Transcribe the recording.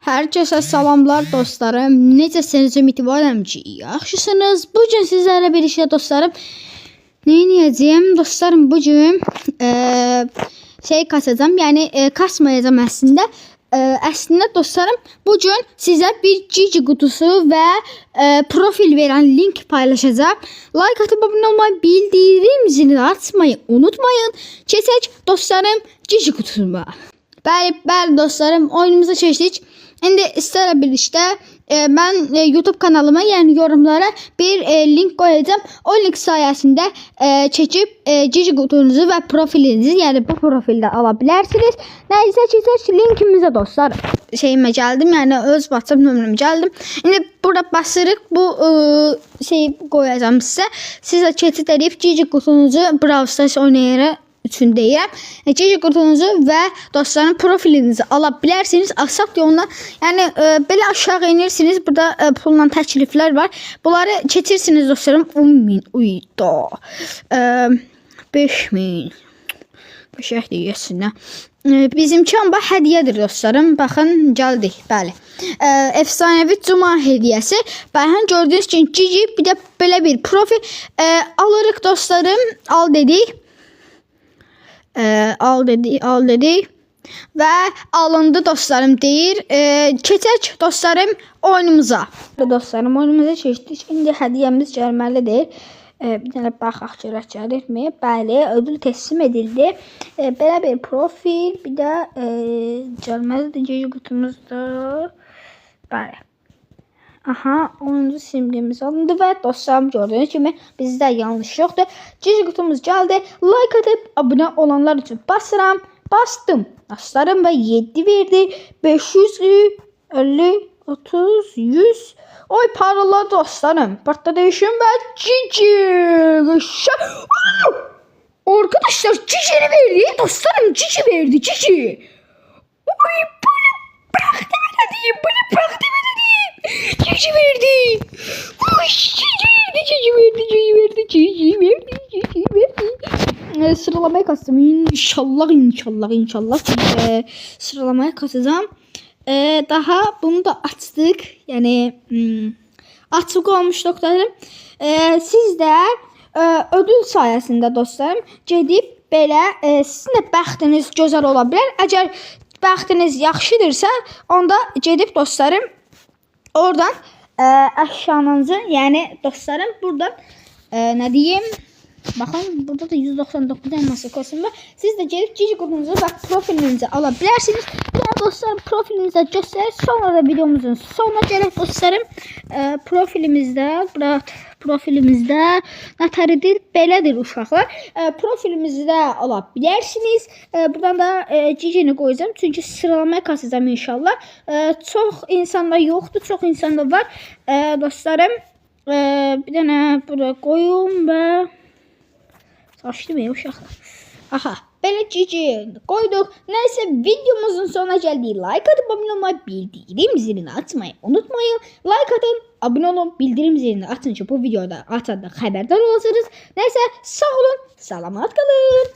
Hər kəsə salamlar dostlarım. Necəsiniz? Ümidvaram ki, yaxşısınız. Bu gün sizlərlə birlikdə dostlarım nə edəcəyəm? Dostlarım bu gün kasacağım. Yəni kasmayacağım əslində. Əslində dostlarım bu gün sizə bir cici qutusu və profil verən link paylaşacağım. Like atıp abone olmayı, bildirim zilini açmayı unutmayın. Keçək dostlarım cici kutusuna. Bəli dostlarım, oyunumuza keçdik. İndi sizlərlə birlikdə mən YouTube kanalıma, yəni yorumlara bir link qoyacağım. O link sayəsində çəkib cici qutunuzu və profilinizi, yəni bu profildə ala bilərsiniz. Nəysə keçək linkimizə dostlar. Şeyimə gəldim, yəni öz WhatsApp nömrəmə gəldim. İndi burada basırıq bu qoyacağım sizə. Sizə keçid edib cici qutunuzu Brawl Stars oynayaraq üçün deyirəm. Cici qutunuzu və dostların profilinizi ala bilərsiniz. Asaq yoluna, yəni belə aşağı inirsiniz. Burada pulla təkliflər var. Bunları keçirsiniz dostlarım. 10.000 uyda. 5.000. Qəşəng deyəsinə. Bizimki amba hədiyyədir dostlarım. Baxın, gəldik. Bəli. Efsanevi cuma hediyəsi. Baxın, gördüyünüz kimi cici, bir də belə bir profil alırıq dostlarım. Al dedik. Al dedik və alındı dostlarım deyir. Keçək dostlarım oyunumuza. Dostlarım oyunumuza keçdik. İndi hədiyyəmiz gəlməlidir. Bir dənə baxaq görək gəlirmi? Bəli, ödül təslim edildi. Belə bir profil, bir də gəlməlidir cici qutumuzda. Bəli. Aha, 10-cu simgemiz alındı və dostlarım gördüyünüz kimi bizdə yanlış yoxdur. Cici qutumuz gəldi. Like atıp abone olanlar üçün basıram. Bastım dostlarım və 7 verdi. 500, 50, 30, 100. Oy paralar dostlarım. Partda değişim və cici. Arkadaşlar cicini verdi. Dostlarım cici verdi. Cici. Oy bunu bırak demeden diyeyim. Bunu bırak demeden diyeyim. Cici verdi. Oy cici verdi. Sıralamaya kastım. İnşallah. Sıralamaya kasacağım. Daha bunu da açtık. Yani açık olmuş dostlarım. Siz de ödül sayesinde dostlarım gedib belə sizin də bəxtiniz gözəl ola bilər. Əgər bəxtiniz yaxşıdırsa, onda gedib dostlarım oradan əşyanızı, yəni dostlarım buradan nə deyim? Baxın, burada da 199 elması kosun var. Siz de gelip cici qutunuzu və profilinizi ala bilərsiniz. Yəni dostlarım profilinizə göstərir. Sonra da videomuzun sonuna gələk dostlarım. Profilimizdə nətəridir? Belədir uşaqlar. Profilimizdə ala bilərsiniz. Buradan da cicini qoyacağım. Çünki sıralamaya kasacağım inşallah. Çox insanda yoxdur. Çox insanda var. Dostlarım, bir dənə buraya qoyum və saçdım ya uşaqlar. Aha, belə cici qoyduq. Nəysə videomuzun sonuna gəldik. Like atıp abone olmayı, bildirim zilini açmayı unutmayın. Like atın, abone olun, bildirim zilini açın ki bu videoda atanda xəbərdar olacaqsınız. Nəysə sağ olun, salamat qalın.